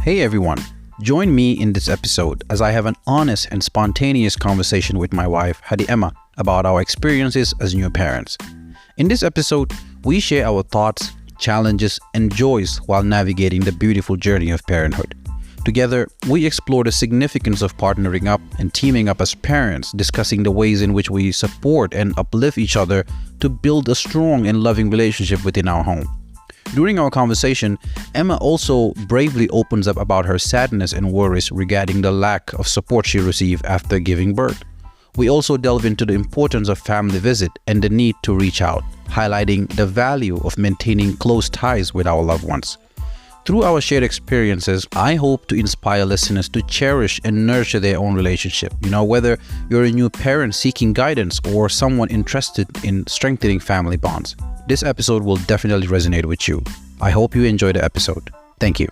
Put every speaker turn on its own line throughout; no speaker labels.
Hey everyone, join me in this episode as I have an honest and spontaneous conversation with my wife, Hadi Emma, about our experiences as new parents. In this episode, we share our thoughts, challenges, and joys while navigating the beautiful journey of parenthood. Together, we explore the significance of partnering up and teaming up as parents, discussing the ways in which we support and uplift each other to build a strong and loving relationship within our home. During our conversation, Emma also bravely opens up about her sadness and worries regarding the lack of support she received after giving birth. We also delve into the importance of family visit and the need to reach out, highlighting the value of maintaining close ties with our loved ones. Through our shared experiences, I hope to inspire listeners to cherish and nurture their own relationship. Whether you're a new parent seeking guidance or someone interested in strengthening family bonds, this episode will definitely resonate with you. I hope you enjoy the episode. Thank you.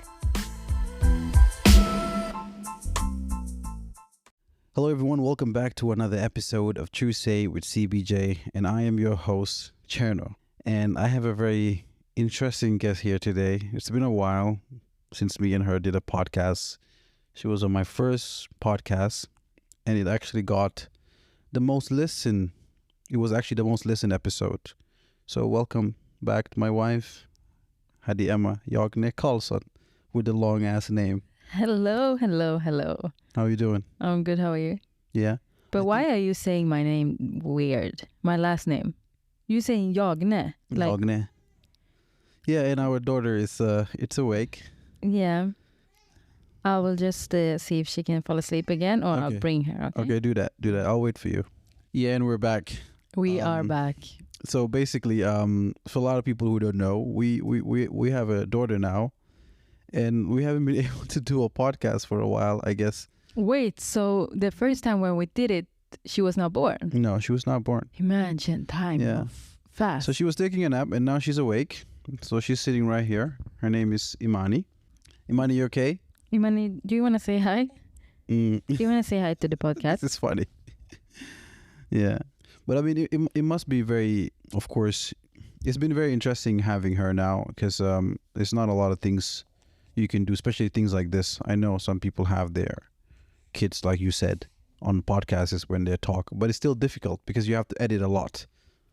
Hello everyone, welcome back to another episode of Tuesday with CBJ, and I am your host, Cherno. And I have a very interesting guest here today. It's been a while since me and her did a podcast. She was on my first podcast, and it actually got the most listened. It was actually the most listened episode. So welcome back to my wife, Hadi Emma Jagne Karlsson, with the long ass name.
Hello.
How are you doing?
I'm good, how are you?
Yeah.
But why are you saying my name weird? My last name? You saying Jagne?
Jagne. Yeah, and our daughter is it's awake.
Yeah. I will just see if she can fall asleep again, or
Okay.
I'll bring her, okay?
Okay, do that. I'll wait for you. Yeah, and we're back.
We are back.
So basically, for a lot of people who don't know, we have a daughter now, and we haven't been able to do a podcast for a while, I guess.
Wait, so the first time when we did it, she was not born?
No, she was not born.
Imagine time of fast.
So she was taking a nap, and now she's awake. So she's sitting right here. Her name is Imani. Imani, you okay?
Imani, do you want to say hi? Do you want to say hi to the podcast?
This is funny. Yeah. But I mean, it must be very, of course, it's been very interesting having her now, because there's not a lot of things you can do, especially things like this. I know some people have their kids, like you said, on podcasts when they talk, but it's still difficult because you have to edit a lot.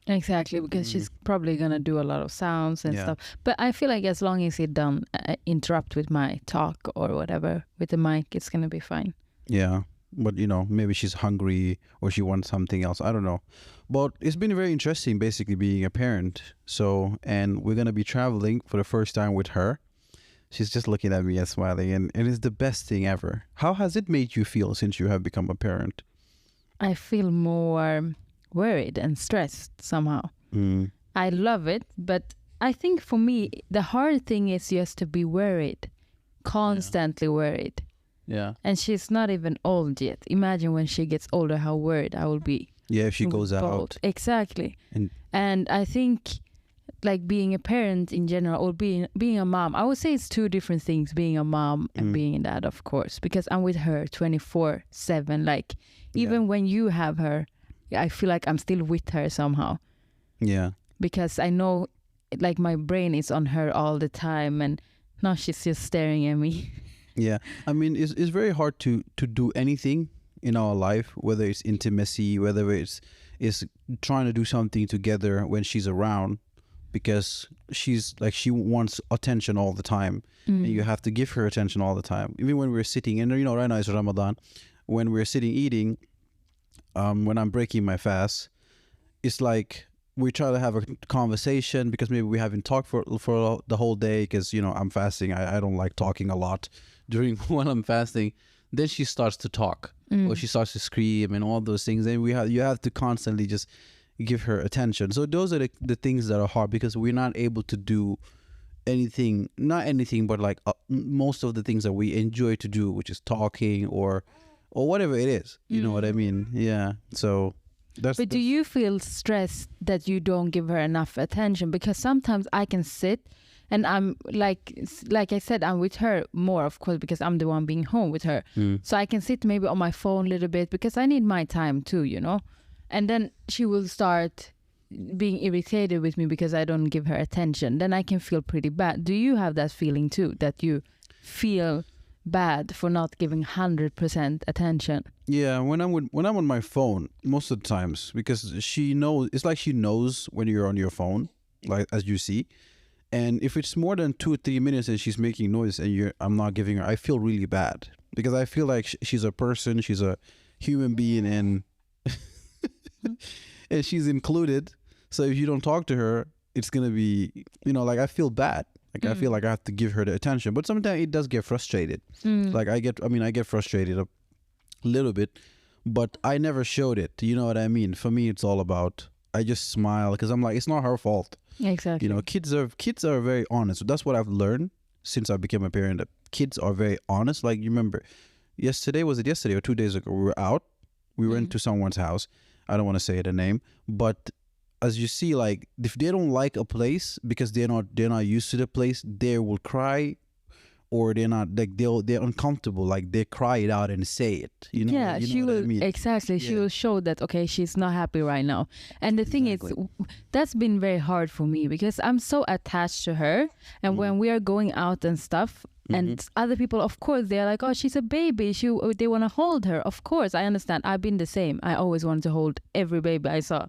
Exactly, because she's probably going to do a lot of sounds and stuff. But I feel like as long as it don't interrupt with my talk or whatever with the mic, it's going to be fine.
Yeah. But, maybe she's hungry or she wants something else. I don't know. But it's been very interesting, basically, being a parent. So, and we're going to be traveling for the first time with her. She's just looking at me and smiling. And it's the best thing ever. How has it made you feel since you have become a parent?
I feel more worried and stressed somehow. I love it. But I think for me, the hard thing is just to be worried. Constantly worried.
Yeah.
And she's not even old yet. Imagine when she gets older, how worried I will be.
Yeah, if she goes out.
Exactly. And I think like being a parent in general, or being a mom, I would say it's two different things, being a mom and being a dad, of course, because I'm with her 24/7. Like even when you have her, I feel like I'm still with her somehow.
Yeah.
Because I know like my brain is on her all the time, and now she's just staring at me.
Yeah, I mean, it's very hard to do anything in our life, whether it's intimacy, whether it's trying to do something together when she's around, because she's like, she wants attention all the time, and you have to give her attention all the time. Even when we're sitting, and right now it's Ramadan, when we're sitting eating, when I'm breaking my fast, it's like we try to have a conversation because maybe we haven't talked for the whole day, because I'm fasting. I don't like talking a lot during when I'm fasting. Then she starts to talk, or she starts to scream and all those things, and you have to constantly just give her attention. So those are the things that are hard, because we're not able to do not anything, but like most of the things that we enjoy to do, which is talking or whatever it is. You know what I mean? Yeah. So
But do you feel stressed that you don't give her enough attention? Because sometimes I can sit and I'm like I said, I'm with her more, of course, because I'm the one being home with her. So I can sit maybe on my phone a little bit because I need my time too, And then she will start being irritated with me because I don't give her attention. Then I can feel pretty bad. Do you have that feeling too, that you feel bad for not giving 100% attention.
Yeah, when I'm on my phone, most of the times, because she knows, it's like she knows when you're on your phone, like as you see. And if it's more than 2 or 3 minutes and she's making noise and I'm not giving her, I feel really bad because I feel like she's a person, she's a human being, and and she's included. So if you don't talk to her, it's gonna be, like I feel bad. Like I feel like I have to give her the attention, but sometimes it does get frustrated. Like I get frustrated a little bit, but I never showed it. You know what I mean? For me, it's all about, I just smile because I'm like, it's not her fault.
Exactly.
Kids are very honest. That's what I've learned since I became a parent. That kids are very honest. Like you remember, yesterday or 2 days ago, we were out. We went to someone's house. I don't want to say the name, but as you see, like if they don't like a place because they're not used to the place, they will cry, or they're not like they're uncomfortable, like they cry it out and say it.
Yeah, she will.
I mean?
Exactly. Yeah. She will show that okay, she's not happy right now. And the thing is, that's been very hard for me because I'm so attached to her, and when we are going out and stuff. And other people, of course, they're like, oh, she's a baby. They want to hold her. Of course, I understand. I've been the same. I always wanted to hold every baby I saw.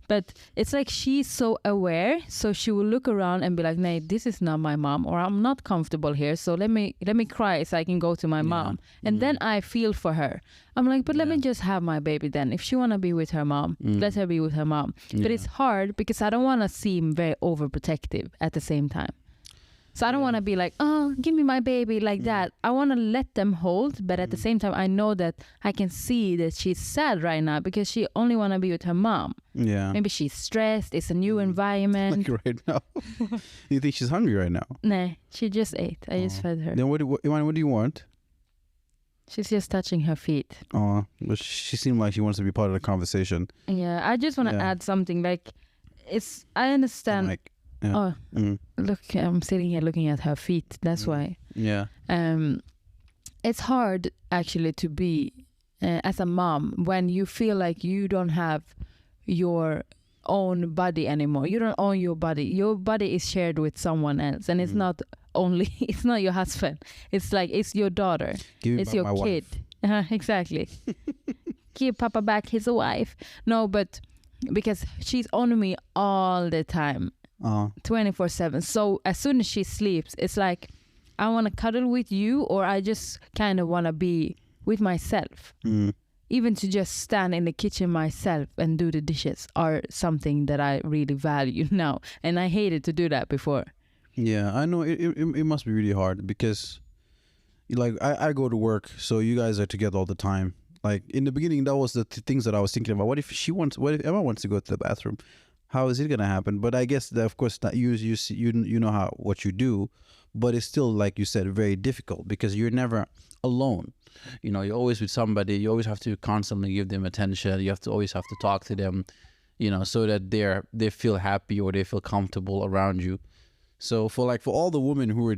But it's like she's so aware. So she will look around and be like, "Nay, this is not my mom, or I'm not comfortable here. So let me cry so I can go to my mom." And then I feel for her. I'm like, but let me just have my baby then. If she want to be with her mom, let her be with her mom. But it's hard because I don't want to seem very overprotective at the same time. So I don't want to be like, oh, give me my baby like that. I want to let them hold, but at the same time, I know that I can see that she's sad right now because she only want to be with her mom.
Yeah.
Maybe she's stressed. It's a new environment.
Like right now. You think she's hungry right now?
Nah, she just ate. I just fed her.
Then what do you want?
She's just touching her feet.
Oh, but she seemed like she wants to be part of the conversation.
Yeah, I just want to add something. Like, I understand.
Like, yeah.
Look, I'm sitting here looking at her feet. That's why.
Yeah.
It's hard actually to be as a mom when you feel like you don't have your own body anymore. You don't own your body. Your body is shared with someone else, and it's not your husband. It's like it's your daughter. It's your kid. Exactly. Give Papa back his wife. No, but because she's on me all the time. 24/7. So as soon as she sleeps, it's like I want to cuddle with you, or I just kind of want to be with myself. Even to just stand in the kitchen myself and do the dishes are something that I really value now, and I hated to do that before.
Yeah, I know it must be really hard because like I go to work, so you guys are together all the time. Like in the beginning, that was the things that I was thinking about. What if Emma wants to go to the bathroom? How is it gonna happen? But I guess that, of course, that you know what you do, but it's still, like you said, very difficult because you're never alone. You're always with somebody. You always have to constantly give them attention. You always have to talk to them, so that they feel happy or they feel comfortable around you. So for all the women who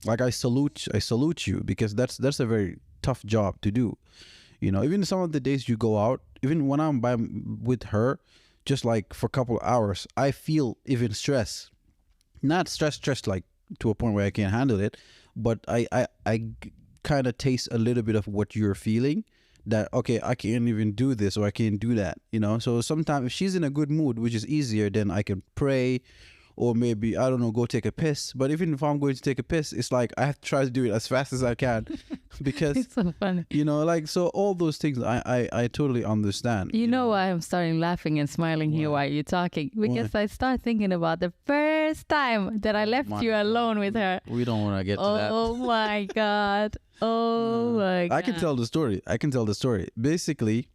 I salute you because that's a very tough job to do. Even some of the days you go out, even when I'm with her. Just like for a couple of hours, I feel even stress. Not stress like to a point where I can't handle it, but I kind of taste a little bit of what you're feeling. That okay, I can't even do this or I can't do that. So sometimes if she's in a good mood, which is easier, then I can pray, or maybe I don't know, go take a piss. But even if I'm going to take a piss, it's like I have to try to do it as fast as I can because
it's so funny.
So all those things I totally understand.
Why I'm starting laughing and smiling here while you're talking? Because I start thinking about the first time that I left you alone with her.
We don't want to get to that.
Oh my God. Oh my God.
I can tell the story. Basically,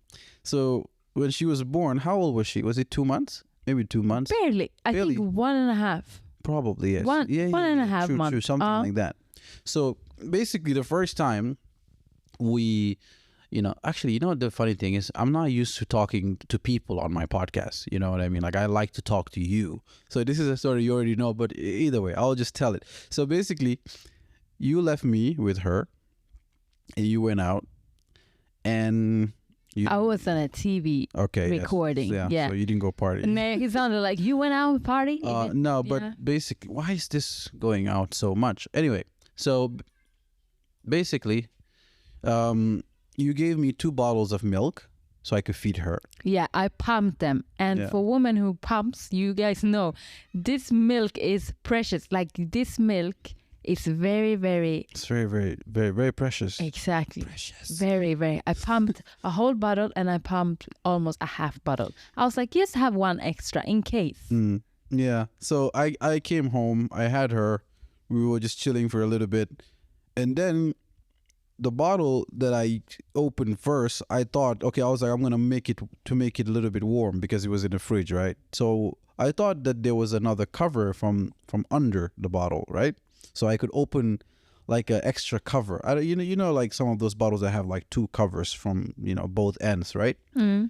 so when she was born, how old was she? Was it 2 months? Maybe 2 months.
Barely. I think 1.5.
Probably, yes.
One and a half months.
True, something like that. So basically the first time we, actually, the funny thing is I'm not used to talking to people on my podcast. You know what I mean? Like I like to talk to you. So this is a story you already know, but either way, I'll just tell it. So basically you left me with her and you went out and... I
was on a TV recording.
Yes. Yeah, so you didn't go party.
No, he sounded like you went out party.
No, but basically, why is this going out so much? Anyway, so basically, you gave me 2 bottles of milk so I could feed her.
Yeah, I pumped them. And
Yeah.
for women who pumps, you guys know this milk is precious. Like this milk is very, very...
It's very, very, very, very precious.
Exactly.
Precious.
Very, very. I pumped a whole bottle and I pumped almost a half bottle. I was like, just have one extra in case.
Yeah. So I came home. I had her. We were just chilling for a little bit. And then the bottle that I opened first, I thought, okay, I was like, I'm going to make it a little bit warm because it was in the fridge, right? So I thought that there was another cover from under the bottle, right? So I could open like an extra cover. You know, like some of those bottles that have like 2 covers from, both ends, right? And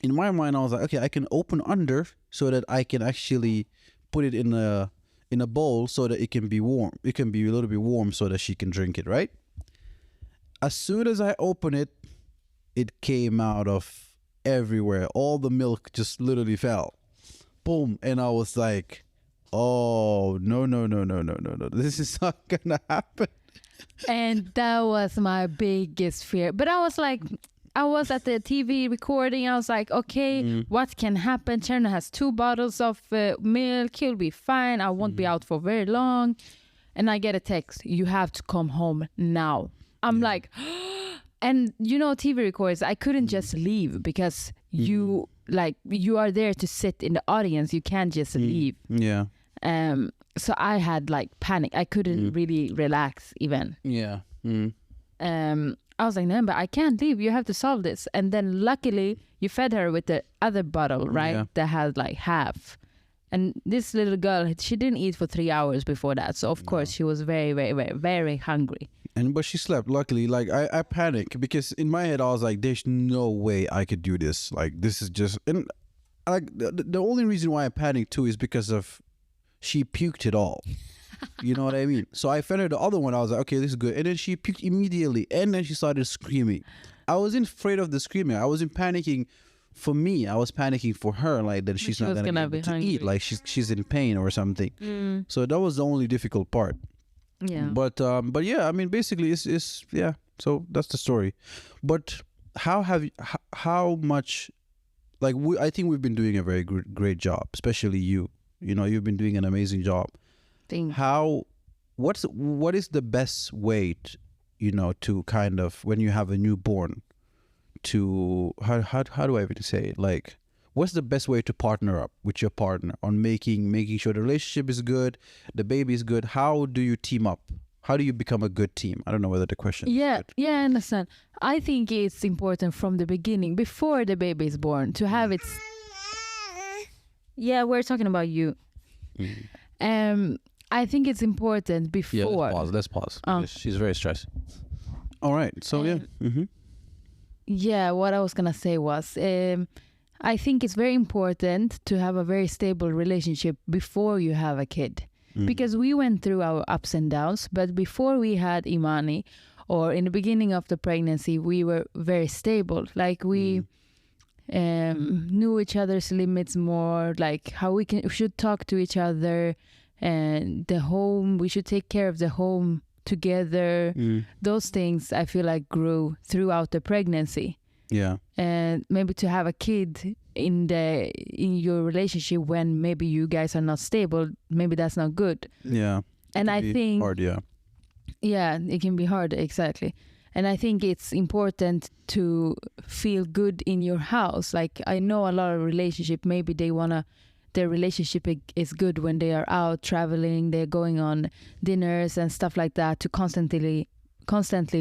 in my mind, I was like, okay, I can open under so that I can actually put it in a bowl so that it can be warm. It can be a little bit warm so that she can drink it, right? As soon as I open it, it came out of everywhere. All the milk just literally fell. Boom. And I was like, oh, no. This is not gonna happen.
And that was my biggest fear. But I was like, I was at the TV recording. I was like, okay, what can happen? Cherno has 2 bottles of milk. He'll be fine. I won't be out for very long. And I get a text. You have to come home now. I'm like, and TV recorders, I couldn't just leave because you are there to sit in the audience. You can't just leave.
Yeah.
So I had like panic. I couldn't really relax even.
Yeah.
I was like, no, but I can't leave. You have to solve this. And then luckily you fed her with the other bottle, right?
Yeah.
That had like half. And this little girl, she didn't eat for 3 hours before that. So of course she was very, very, very, very hungry.
But she slept. Luckily, like I panicked because in my head I was like, there's no way I could do this. Like this is just, and like the only reason why I panicked too is because of she puked it all. You know what I mean? So I fed her the other one. I was like, okay, this is good. And then she puked immediately. And then she started screaming. I wasn't afraid of the screaming. I wasn't panicking for me. I was panicking for her. Like that she's not gonna be able to eat. Like she's in pain or something. So that was the only difficult part.
Yeah.
But yeah, I mean, basically it's yeah. So that's the story. But how much, like I think we've been doing a very great job, especially you. You've been doing an amazing job. What is the best way to kind of, when you have a newborn, to how do I even say it, like what's the best way to partner up with your partner on making sure the relationship is good, the baby is good? How do you team up? How do you become a good team? I don't know whether the question is good.
I understand. I think it's important from the beginning, before the baby is born, to have it. Yeah, we're talking about you. I think it's important before.
Yeah, let's pause. She's very stressed. All right. So
yeah, what I was gonna say was, I think it's very important to have a very stable relationship before you have a kid, because we went through our ups and downs. But before we had Imani, or in the beginning of the pregnancy, we were very stable. Like we knew each other's limits more, like how we should talk to each other, and the home, we should take care of the home together. Those things I feel like grew throughout the pregnancy.
Yeah.
And maybe to have a kid in your relationship when maybe you guys are not stable, maybe that's not good.
Yeah.
And I think
hard, yeah.
Yeah, it can be hard, exactly. And I think it's important to feel good in your house. Like I know a lot of relationship, maybe their relationship is good when they are out traveling, they're going on dinners and stuff like that, to constantly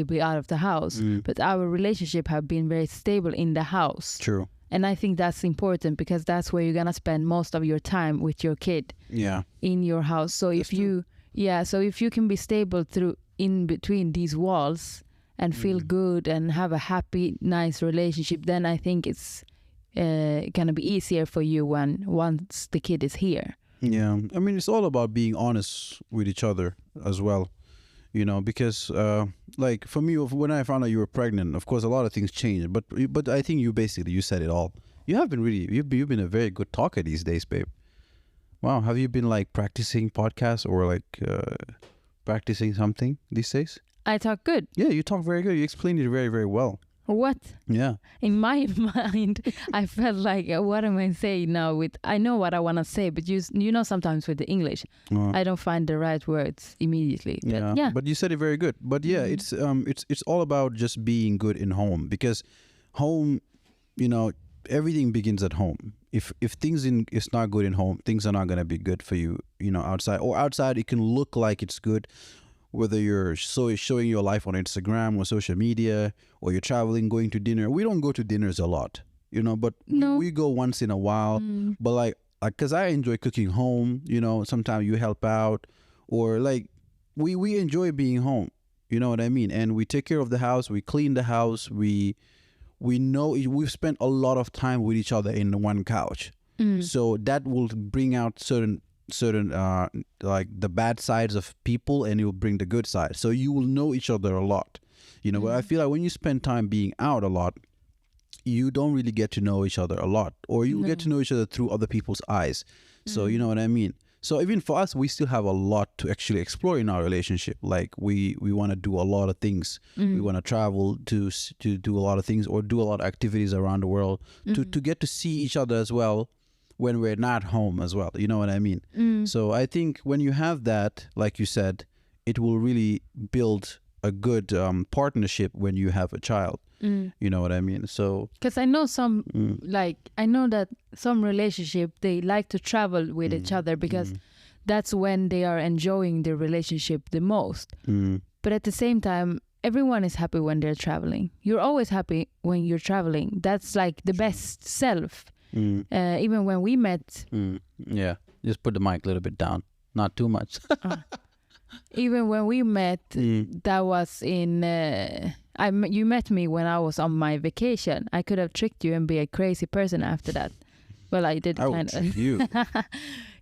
be out of the house. But our relationship have been very stable in the house.
True.
And I think that's important, because that's where you're gonna spend most of your time with your kid.
Yeah.
In your house. So if you can be stable through in between these walls and feel good and have a happy, nice relationship, then I think it's gonna be easier for you once the kid is here.
Yeah, I mean, it's all about being honest with each other as well, because like for me, when I found out you were pregnant, of course a lot of things changed, but I think you said it all. You've been a very good talker these days, babe. Wow, have you been like practicing podcasts or like practicing something these days?
I talk good.
Yeah, you talk very good. You explained it very, very well.
What?
Yeah.
In my mind, I felt like, what am I saying now? I know what I want to say, but you know, sometimes with the English, I don't find the right words immediately. But yeah.
But you said it very good. But yeah, it's all about just being good in home, because home, you know, everything begins at home. If things is not good in home, things are not gonna be good for you. You know, outside, or outside, it can look like it's good. Whether you're showing your life on Instagram or social media, or you're traveling, going to dinner. We don't go to dinners a lot, you know, but we go once in a while. But like, because I enjoy cooking home, you know, sometimes you help out, or like we enjoy being home, you know what I mean? And we take care of the house, we clean the house, we know we've spent a lot of time with each other in one couch. So that will bring out certain like the bad sides of people, and it will bring the good side, so you will know each other a lot, you know. But I feel like when you spend time being out a lot, you don't really get to know each other a lot, or you get to know each other through other people's eyes. So you know what I mean. So even for us, we still have a lot to actually explore in our relationship. Like we want to do a lot of things. We want to travel to do a lot of things, or do a lot of activities around the world, to get to see each other as well when we're not home as well. You know what I mean? So I think when you have that, like you said, it will really build a good partnership when you have a child. You know what I mean? So
because I know some I know that some relationship, they like to travel with each other, because that's when they are enjoying the relationship the most. But at the same time, everyone is happy when they're traveling. You're always happy when you're traveling. That's like the best self. Even when we met,
yeah, just put the mic a little bit down, not too much.
Even when we met, that was in you met me when I was on my vacation. I could have tricked you and be a crazy person after that. Well, I did kind of. You.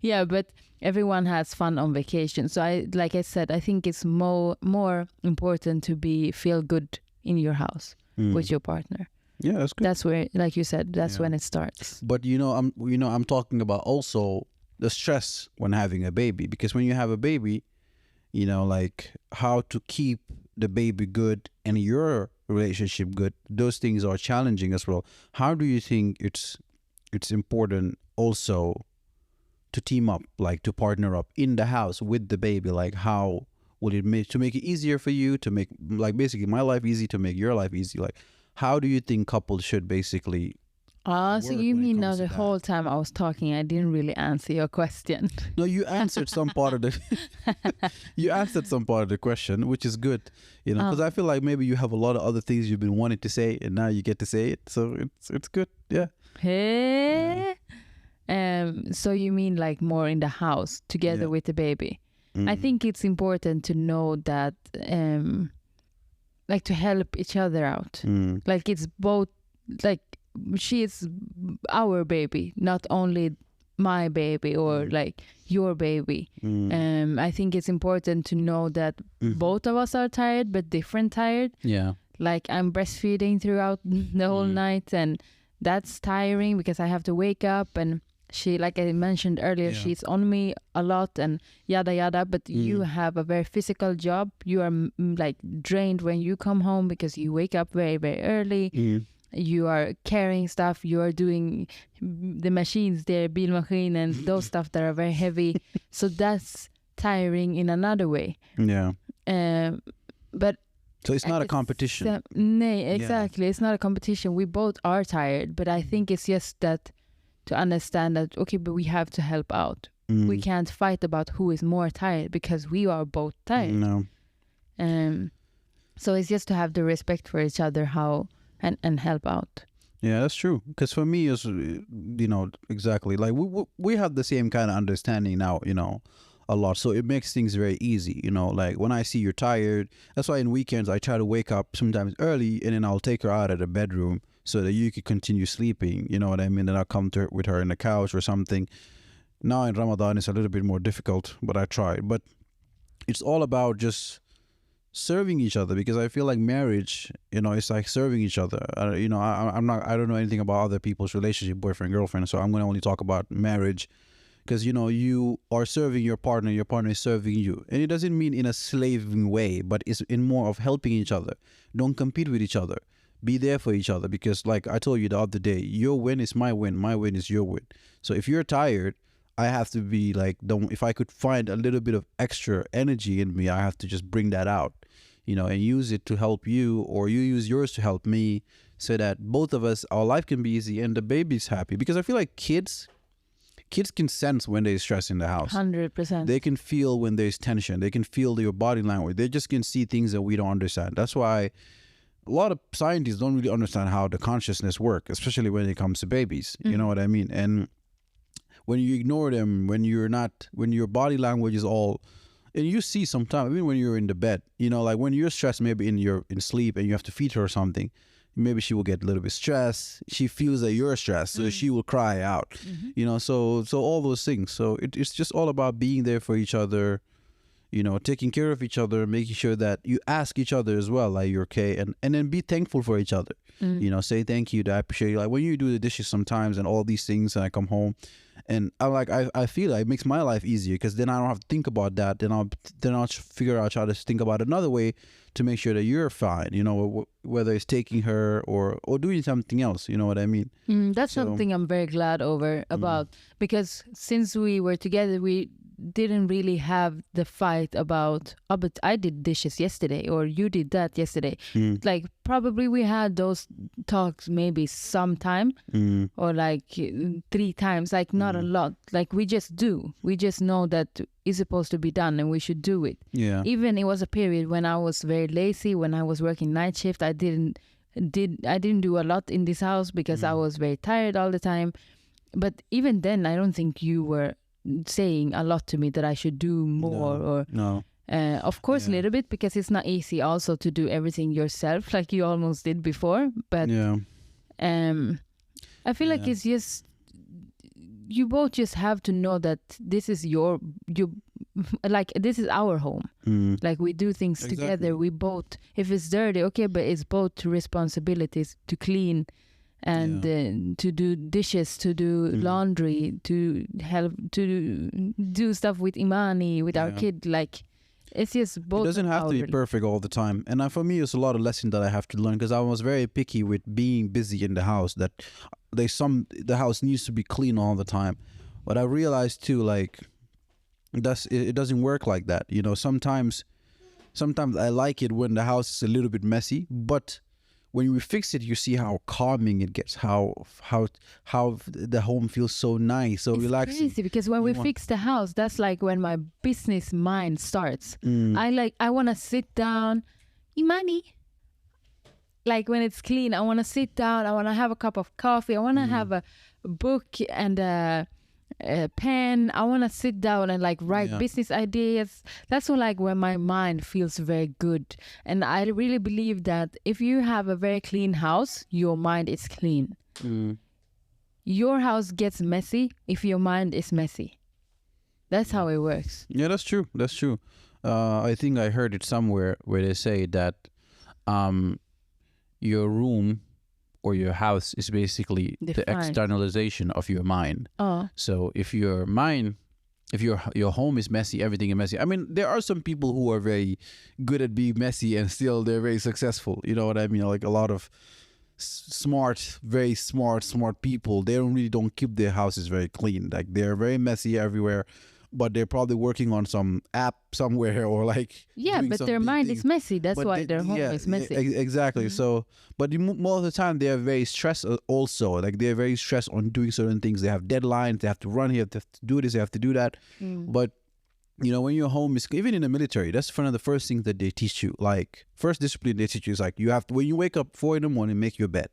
Yeah, but everyone has fun on vacation. So like I said, I think it's more important to feel good in your house with your partner.
Yeah, that's good.
That's where, like you said, that's when it starts.
But I'm talking about also the stress when having a baby, because when you have a baby, you know, like how to keep the baby good and your relationship good, those things are challenging as well. How do you think it's important also to team up, like to partner up in the house with the baby? Like how would it make it easier for you, to make like basically my life easy, to make your life easy? Like how do you think couples should basically
so you mean now the whole time I was talking, I didn't really answer your question?
No, you answered some part of the you answered some part of the question, which is good, you know, because I feel like maybe you have a lot of other things you've been wanting to say, and now you get to say it, so it's good. Yeah.
Hey. So you mean like more in the house together with the baby? I think it's important to know that like to help each other out. Like it's both, like she is our baby, not only my baby or like your baby. I think it's important to know that both of us are tired, but different tired.
Yeah.
Like I'm breastfeeding throughout the whole night, and that's tiring because I have to wake up, and she, like I mentioned earlier, she's on me a lot and yada yada. But you have a very physical job. You are like drained when you come home because you wake up very, very early. You are carrying stuff. You are doing the machines there, bilmaskin, and those stuff that are very heavy. So that's tiring in another way.
Yeah.
But
so it's not a competition.
No, exactly. It's not a competition. We both are tired, but I think it's just that to understand that, okay, but we have to help out. We can't fight about who is more tired because we are both tired.
No.
So it's just to have the respect for each other, and help out.
Yeah, that's true. Because for me, it's, you know, exactly. Like we have the same kind of understanding now, you know, a lot. So it makes things very easy, you know, like when I see you're tired, that's why in weekends I try to wake up sometimes early, and then I'll take her out of the bedroom so that you could continue sleeping. You know what I mean? Then I'll come with her in the couch or something. Now in Ramadan, it's a little bit more difficult, but I try. But it's all about just serving each other, because I feel like marriage, you know, it's like serving each other. You know, I don't know anything about other people's relationship, boyfriend, girlfriend, so I'm going to only talk about marriage. because you are serving your partner is serving you, and it doesn't mean in a slaving way, but it's in more of helping each other. Don't compete with each other, be there for each other, because like I told you the other day, your win is my win is your win. So if you're tired, I have to be like, don't, if I could find a little bit of extra energy in me, I have to just bring that out, and use it to help you, or you use yours to help me, so that both of us, our life can be easy and the baby's happy. Because I feel like kids can sense when there's stress in the house.
100%.
They can feel when there's tension. They can feel your body language. They just can see things that we don't understand. That's why a lot of scientists don't really understand how the consciousness works, especially when it comes to babies. You know what I mean? And when you ignore them, when your body language is all, and you see sometimes, even when you're in the bed, like when you're stressed, maybe in sleep, and you have to feed her or something, maybe she will get a little bit stressed. She feels that you're stressed, so she will cry out. So all those things. So it's just all about being there for each other, taking care of each other, making sure that you ask each other as well, like, you're okay, and then be thankful for each other. Say thank you, that I appreciate you. Like when you do the dishes sometimes and all these things, and I come home and I feel like it makes my life easier, because then I don't have to think about that. Then I'll figure out how to think about another way to make sure that you're fine, whether it's taking her or doing something else, you know what I mean?
That's something I'm very glad about, because since we were together, we didn't really have the fight about, oh, but I did dishes yesterday, or you did that yesterday. Like probably we had those talks maybe sometime, or like 3 times, like not a lot. Like we just know that it's supposed to be done and we should do it.
Yeah.
Even it was a period when I was very lazy, when I was working night shift. I didn't do a lot in this house because I was very tired all the time. But even then, I don't think you were saying a lot to me that I should do more.
No.
Of course, a little bit, because it's not easy also to do everything yourself like you almost did before. But I feel like it's just, you both just have to know that this is this is our home. Like we do things together. We both, if it's dirty, okay, but it's both responsibilities to clean and to do dishes, to do laundry, to help, to do stuff with Imani, with our kid. Like it's just both.
It doesn't have to be perfect all the time. And for me, it's a lot of lessons that I have to learn, because I was very picky with being busy in the house, that the house needs to be clean all the time. But I realized too, like, it doesn't work like that. Sometimes I like it when the house is a little bit messy, but when we fix it, you see how calming it gets, how the home feels so nice, so relaxing.
It's crazy, because when we fix the house, that's like when my business mind starts. I want to sit down, Imani. Like when it's clean, I want to sit down, I want to have a cup of coffee, I want to have a book and a pen. I want to sit down and like write business ideas. That's when my mind feels very good. And I really believe that if you have a very clean house, your mind is clean. Your house gets messy if your mind is messy. That's how it works.
Yeah, that's true. I think I heard it somewhere where they say that your room or your house is basically the externalization of your mind. So if your home is messy, everything is messy. I mean, there are some people who are very good at being messy and still they're very successful. You know what I mean? Like a lot of very smart people, they don't keep their houses very clean. Like they're very messy everywhere, but they're probably working on some app somewhere, or like
but their mind is messy. That's why their home is messy.
Exactly. So, but most of the time they are very stressed also. Like they're very stressed on doing certain things. They have deadlines. They have to run here. They have to do this. They have to do that. But when your home is, even in the military, that's one of the first things that they teach you. Like first discipline they teach you is like, you have to, when you wake up 4 a.m, make your bed.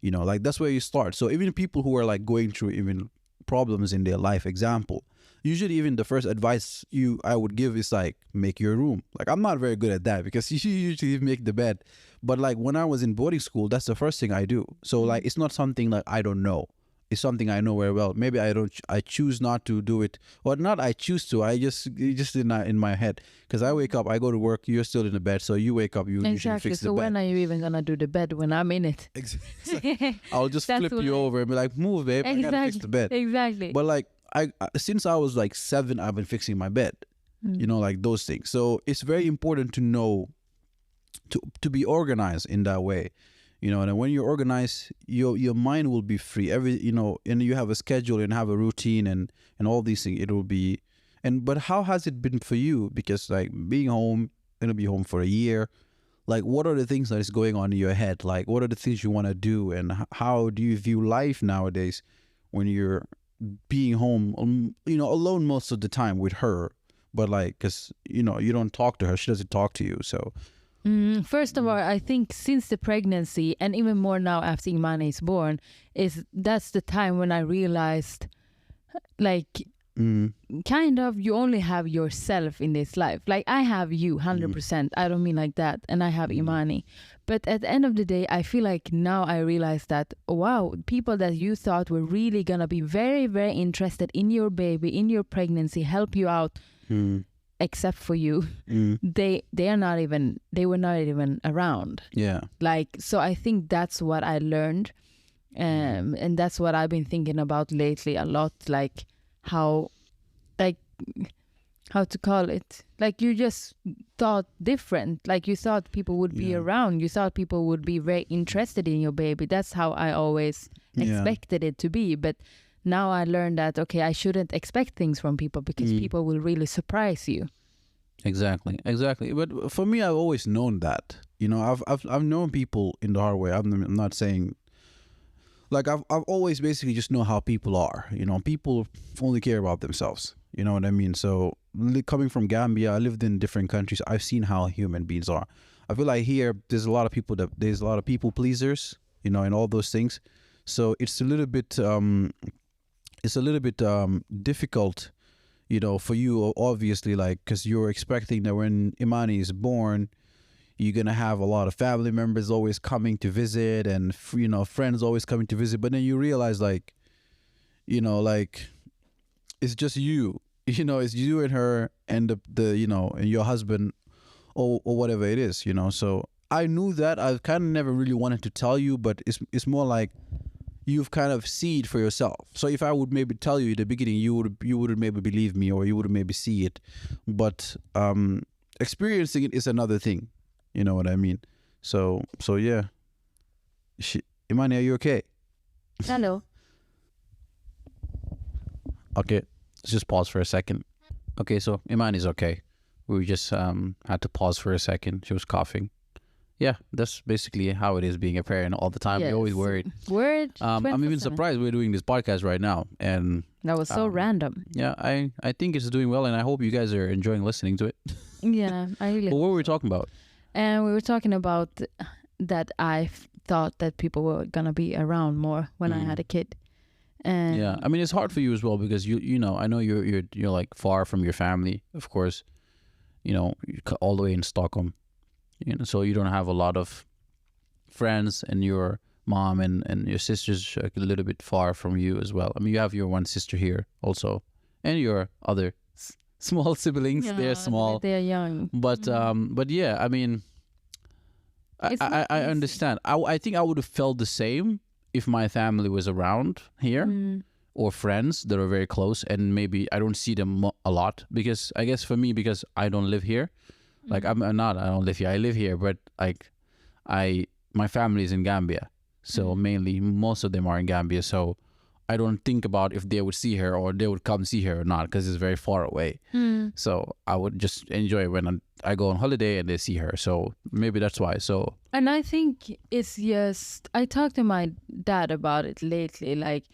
Like that's where you start. So even people who are like going through even problems in their life, example, usually even the first advice I would give is like, make your room. Like I'm not very good at that, because you usually make the bed. But like when I was in boarding school, that's the first thing I do. So like it's not something like I don't know. It's something I know very well. Maybe I choose not to do it, or not I choose to. It's just in my head, because I wake up, I go to work, you're still in the bed, so you wake up, you usually fix the bed.
So when are you even gonna do the bed when I'm in it?
Exactly. I'll just flip you over and be like, move, babe, I gotta fix the bed.
Exactly.
But like, since I was like 7, I've been fixing my bed, like those things. So it's very important to know, to be organized in that way, and when you're organized, your mind will be free, and you have a schedule and have a routine and all these things. It will be. But how has it been for you? Because like being home, gonna be home for a year, like what are the things that is going on in your head? Like what are the things you want to do, and how do you view life nowadays when you're being home, alone most of the time with her, but like, because you don't talk to her, she doesn't talk to you, so.
First of all, I think since the pregnancy, and even more now after Imani is born, that's the time when I realized, like, kind of, you only have yourself in this life. Like, I have you 100%. I don't mean like that. And I have Imani. But at the end of the day, I feel like now I realize that, wow, people that you thought were really going to be very, very interested in your baby, in your pregnancy, help you out, except for you, they were not even around.
Yeah.
Like, so I think that's what I learned. And that's what I've been thinking about lately a lot, like how to call it, like you just thought different, like you thought people would be around, you thought people would be very interested in your baby. That's how I always expected it to be. But now I learned that, okay, I shouldn't expect things from people, because people will really surprise you.
Exactly. But for me, I've always known that, I've known people in the hard way. I'm not saying, like, I've always basically just know how people are. People only care about themselves. You know what I mean? So coming from Gambia, I lived in different countries. I've seen how human beings are. I feel like here there's a lot of people pleasers, and all those things. So it's a little bit difficult, for you, obviously, like, because you're expecting that when Imani is born, you're going to have a lot of family members always coming to visit, and, friends always coming to visit. But then you realize, like, like, it's just you, it's you and her and and your husband, or whatever it is, So I knew that. I kind of never really wanted to tell you, but it's more like you've kind of see it for yourself. So if I would maybe tell you at the beginning, you would maybe believe me, or you would maybe see it. But experiencing it is another thing. You know what I mean? So yeah. Imani, are you okay?
Hello.
Okay, let's just pause for a second. Okay, so Imani's okay. We just had to pause for a second. She was coughing. Yeah, that's basically how it is being a parent all the time.
Yes.
You're always worried. I'm even surprised we're doing this podcast right now. And
that was so random.
Yeah, I think it's doing well, and I hope you guys are enjoying listening to it.
Yeah, I really.
But what were we talking about?
And we were talking about that I thought that people were gonna be around more when I had a kid. And
yeah, I mean, it's hard for you as well, because you know, I know you're like far from your family, of course. All the way in Stockholm. So you don't have a lot of friends, and your mom and your sisters are a little bit far from you as well. I mean, you have your one sister here also, and your other small siblings. They're small.
They're young.
But yeah, I mean, I understand. I think I would have felt the same if my family was around here, or friends that are very close, and maybe I don't see them a lot, because I guess for me, because I don't live here. Like I don't live here. I live here, but like my family is in Gambia. So mainly most of them are in Gambia. So I don't think about if they would see her or they would come see her or not, because it's very far away. So I would just enjoy when I go on holiday and they see her. So maybe that's why. So.
And I think it's just, I talked to my dad about it lately. Like,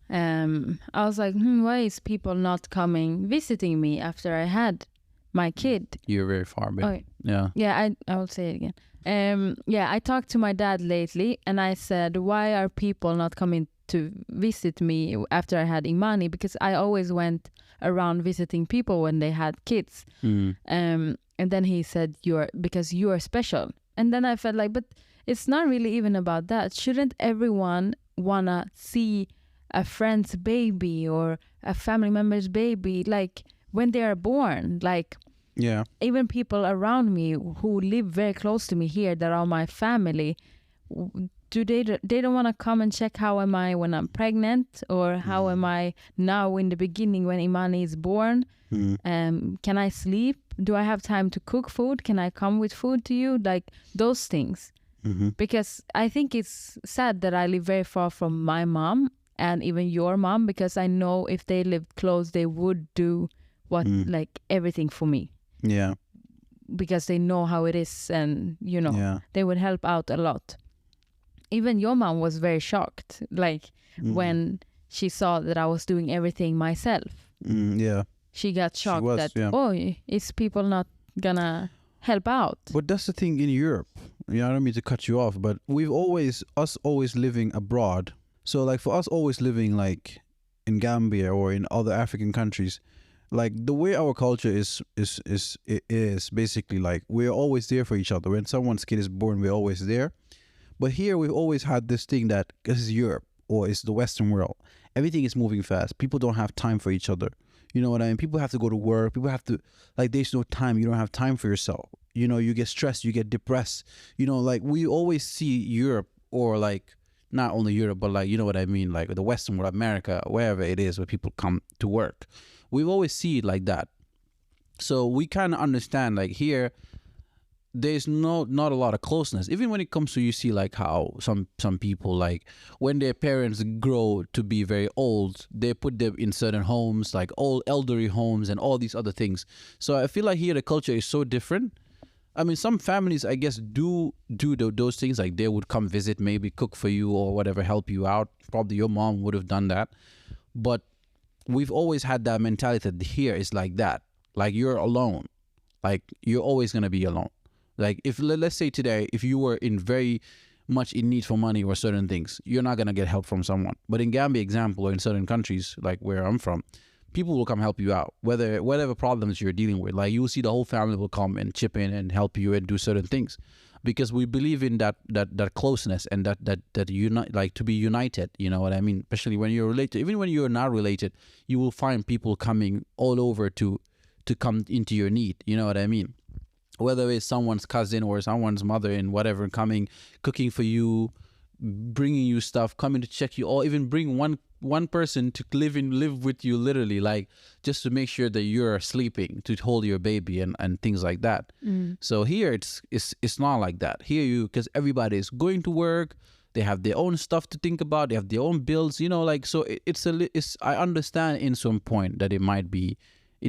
I was like, why is people not visiting me after I had my kid?
You're very far, babe.
Oh,
yeah.
Yeah, I will say it again. I talked to my dad lately, and I said, why are people not coming to visit me after I had Imani? Because I always went around visiting people when they had kids. And then he said, because you are special. And then I felt like, but it's not really even about that. Shouldn't everyone wanna see a friend's baby or a family member's baby, like when they are born? Like,
yeah,
even people around me who live very close to me here that are my family, they don't want to come and check how am I when I'm pregnant, or how am I now in the beginning when Imani is born. Can I sleep? Do I have time to cook food? Can I come with food to you? Like those things. Because I think it's sad that I live very far from my mom and even your mom, because I know if they lived close, they would do like everything for me.
Yeah.
Because they know how it is, and they would help out a lot. Even your mom was very shocked, like when she saw that I was doing everything myself.
Yeah.
She got shocked oh, is people not gonna help out?
But that's the thing in Europe. I don't mean to cut you off, but us always living abroad. So like for us always living like in Gambia or in other African countries, like the way our culture is basically like we're always there for each other. When someone's kid is born, we're always there. But here we've always had this thing that this is Europe or it's the Western world. Everything is moving fast. People don't have time for each other. You know what I mean? People have to go to work. People have to, like, there's no time. You don't have time for yourself. You get stressed. You get depressed. Like we always see Europe, or like not only Europe, but like, you know what I mean? Like the Western world, America, wherever it is where people come to work. We always see it like that. So we kind of understand like here, there's not a lot of closeness. Even when it comes to, you see like how some people, like when their parents grow to be very old, they put them in certain homes, like old elderly homes and all these other things. So I feel like here the culture is so different. I mean, some families, I guess, do those things. Like they would come visit, maybe cook for you or whatever, help you out. Probably your mom would have done that. But we've always had that mentality that here is like that. Like you're alone. Like you're always going to be alone. Like if, let's say today, if you were in very much in need for money or certain things, you're not going to get help from someone. But in Gambia, example, or in certain countries, like where I'm from, people will come help you out, whatever problems you're dealing with. Like you will see the whole family will come and chip in and help you and do certain things, because we believe in that closeness and that unite, like to be united. You know what I mean? Especially when you're related. Even when you're not related, you will find people coming all over to come into your need. You know what I mean? Whether it's someone's cousin or someone's mother and whatever, coming, cooking for you, bringing you stuff, coming to check you, or even bring one person to live with you, literally, like just to make sure that you're sleeping, to hold your baby and things like that. So here it's not like that. Here because everybody is going to work, they have their own stuff to think about, they have their own bills, like, so it's I understand in some point that it might be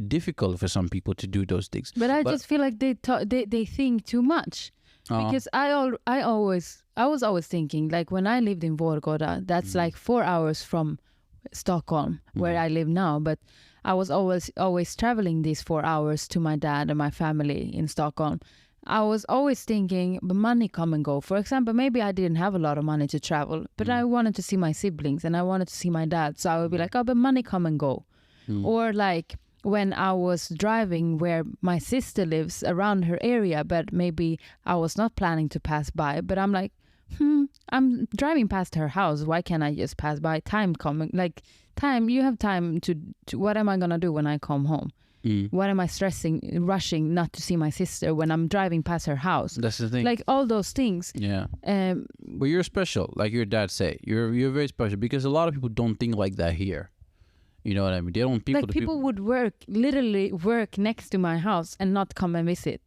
difficult for some people to do those things.
But I just feel like they think too much. Because I was always thinking, like when I lived in Vårgårda, that's like 4 hours from Stockholm, where I live now. But I was always traveling these 4 hours to my dad and my family in Stockholm. I was always thinking, but money come and go. For example, maybe I didn't have a lot of money to travel, but I wanted to see my siblings and I wanted to see my dad. So I would be like, oh, but money come and go. Or like when I was driving where my sister lives around her area, but maybe I was not planning to pass by, but I'm like, I'm driving past her house. Why can't I just pass by? Time coming, like time, you have time to what am I going to do when I come home? What am I rushing not to see my sister when I'm driving past her house?
That's the thing.
Like all those things.
Yeah. But you're special, like your dad say. You're very special, because a lot of people don't think like that here. You know what I mean? They don't
people would literally work next to my house and not come and visit.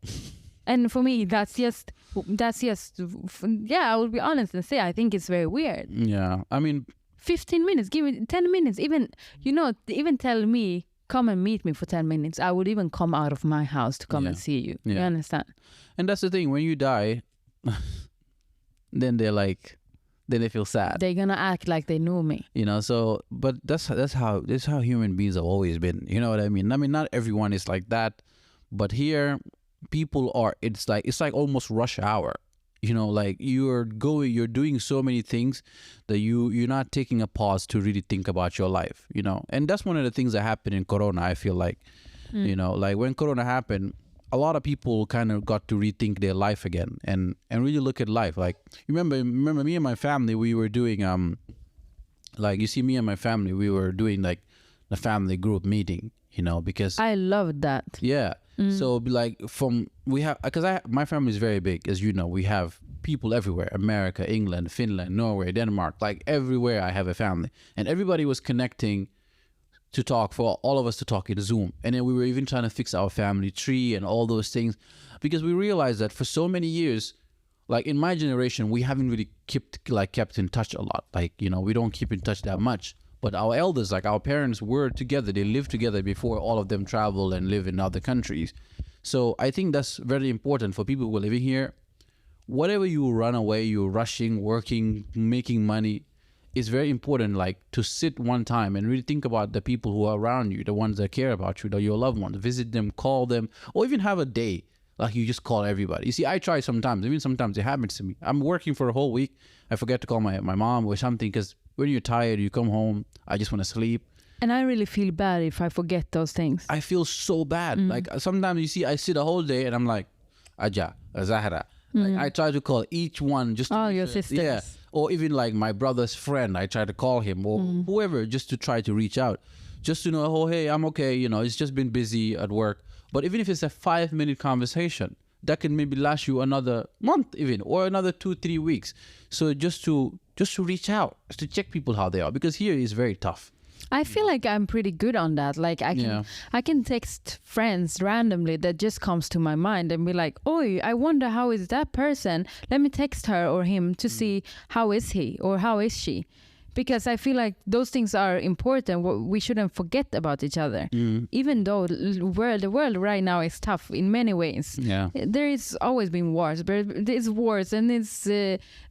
And for me, that's just I will be honest and say I think it's very weird.
Yeah, I mean,
15 minutes, give me 10 minutes, even tell me come and meet me for 10 minutes. I would even come out of my house to come and see you. Yeah. You understand?
And that's the thing, when you die, then they feel sad.
They're gonna act like they knew me.
So, but that's how human beings have always been. You know what I mean? I mean, not everyone is like that, but here people are. It's like almost rush hour. Like you're doing so many things that you're not taking a pause to really think about your life. And that's one of the things that happened in Corona. I feel like, like when Corona happened, a lot of people kind of got to rethink their life again and really look at life. Like, you remember me and my family, we were doing, like, you see me and my family, we were doing like the family group meeting, because
I loved that.
Yeah. So like because my family is very big, as you know. We have people everywhere, America, England, Finland, Norway, Denmark, like everywhere I have a family. And everybody was connecting to talk, for all of us to talk in Zoom. And then we were even trying to fix our family tree and all those things, because we realized that for so many years, like in my generation, we haven't really kept in touch a lot. Like, you know, we don't keep in touch that much. But our elders, like our parents, were together. They lived together before all of them travel and live in other countries. So I think that's very important for people who are living here. Whatever you run away, you're rushing, working, making money, it's very important, like, to sit one time and really think about the people who are around you, the ones that care about you, your loved ones. Visit them, call them, or even have a day. Like, you just call everybody. You see, I try sometimes. Even sometimes it happens to me. I'm working for a whole week. I forget to call my mom or something, because when you're tired, you come home, I just want to sleep.
And I really feel bad if I forget those things.
I feel so bad. Like, sometimes, you see, I sit a whole day and I'm like, Aja, Zahra. Like, I try to call each one just to...
Oh, your sisters.
Yeah. Or even like my brother's friend, I try to call him, or whoever, just to try to reach out. Just to know, oh, hey, I'm okay. You know, it's just been busy at work. But even if it's a 5-minute conversation, that can maybe last you another month even, or another 2-3 weeks. So just to reach out, to check people how they are, because here is very tough.
I feel like I'm pretty good on that. Like I can text friends randomly that just comes to my mind and be like, "Oh, I wonder how is that person? Let me text her or him to see how is he or how is she." Because I feel like those things are important. We shouldn't forget about each other. Even though the world right now is tough in many ways.
Yeah.
There is always been wars, but it's wars and it's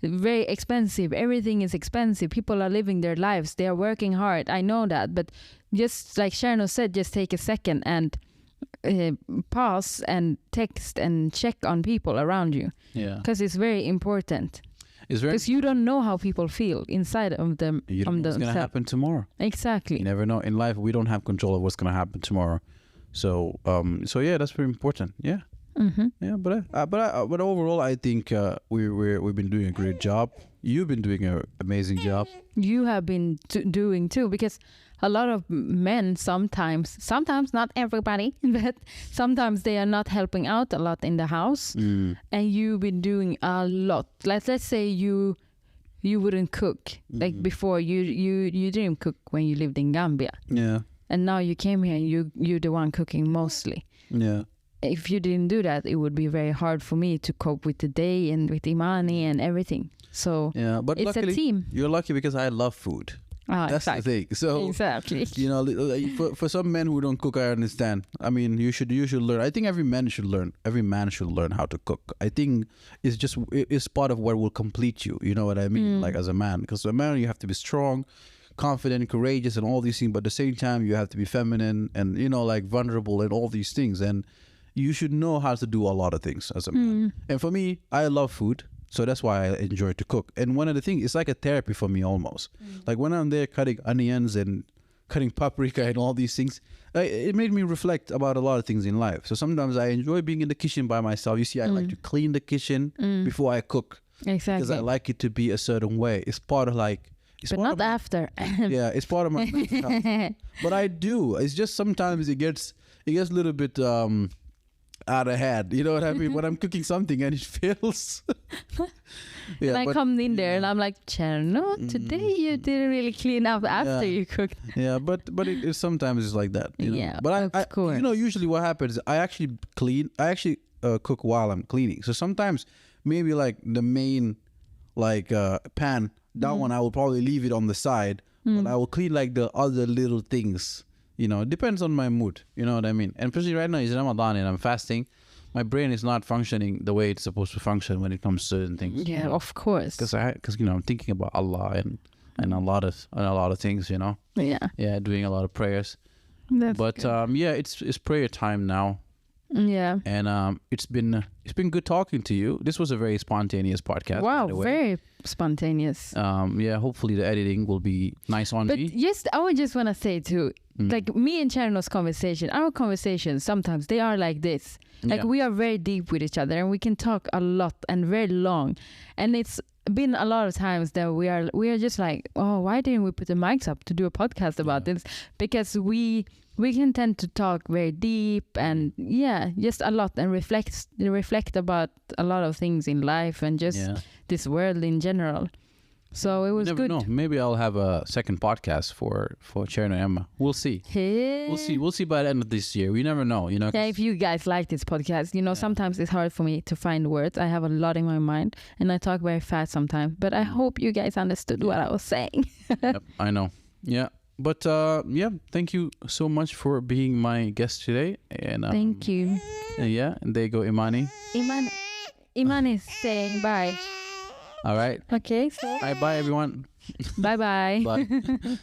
very expensive. Everything is expensive. People are living their lives. They are working hard. I know that. But just like Sharno said, just take a second and pause and text and check on people around you.
Yeah.
Because it's very important. Because you don't know how people feel inside of them.
You don't know what's going to happen tomorrow.
Exactly.
You never know. In life, we don't have control of what's going to happen tomorrow. So yeah, that's very important. Yeah. Yeah, but overall, I think we've been doing a great job. You've been doing an amazing job.
You have been doing too, because a lot of men sometimes not everybody, but sometimes they are not helping out a lot in the house, and you've been doing a lot. Let's say you wouldn't cook like before. You didn't cook when you lived in Gambia.
Yeah.
And now you came here and you're the one cooking mostly.
Yeah.
If you didn't do that, it would be very hard for me to cope with the day and with Imani and everything. So
yeah, but
it's
luckily,
a team.
You're lucky because I love food. That's
exactly.
the thing. So
exactly.
You know, for some men who don't cook, I understand. I mean, you should learn. I think every man should learn. Every man should learn how to cook. I think it's part of what will complete you. You know what I mean? Like as a man, because as a man you have to be strong, confident, courageous, and all these things. But at the same time, you have to be feminine and, you know, like vulnerable and all these things. And you should know how to do a lot of things as a man. And for me, I love food. So that's why I enjoy to cook. And one of the things, it's like a therapy for me almost. Like when I'm there cutting onions and cutting paprika and all these things, it made me reflect about a lot of things in life. So sometimes I enjoy being in the kitchen by myself. You see, I like to clean the kitchen before I cook.
Exactly.
Because I like it to be a certain way. It's part of like...
But not after.
Yeah, it's part of my mental health. But I do. It's just sometimes it gets a little bit... out of hand, you know what I mean? When I'm cooking something and it fails.
And I come in there and I'm like, Cherno, today you didn't really clean up after you cooked.
Yeah, but it sometimes it's like that. You know?
Yeah,
but
of course.
You know, usually what happens, I actually cook while I'm cleaning. So sometimes maybe like the main pan, that one I will probably leave it on the side, but I will clean like the other little things. You know, it depends on my mood. You know what I mean? And especially right now, it's Ramadan and I'm fasting. My brain is not functioning the way it's supposed to function when it comes to certain things.
Yeah, of course.
Because you know, I'm thinking about Allah and a lot of things. You know. Yeah, doing a lot of prayers.
That's
but
good.
yeah, it's prayer time now.
Yeah.
And it's been good talking to you. This was a very spontaneous podcast.
Wow, very spontaneous.
Yeah, hopefully the editing will be nice on me.
But yes, I would just want to say too, like me and Cherno's conversation, our conversations sometimes they are like this. Like we are very deep with each other and we can talk a lot and very long. And it's been a lot of times that we are just like, oh, why didn't we put the mics up to do a podcast about this? Because we can tend to talk very deep and just a lot, and reflect about a lot of things in life and just this world in general. So it was
never
good.
know. Maybe I'll have a second podcast for Sharon and Emma. We'll see.
Hey.
We'll see by the end of this year. We never know, you know.
Yeah, if you guys like this podcast, sometimes it's hard for me to find words. I have a lot in my mind and I talk very fast sometimes. But I hope you guys understood what I was saying.
Yep, I know. Yeah. But thank you so much for being my guest today. And
thank you.
And there you go, Imani.
Imani is saying bye.
All right.
Okay, so
Bye everyone.
Bye.
Bye.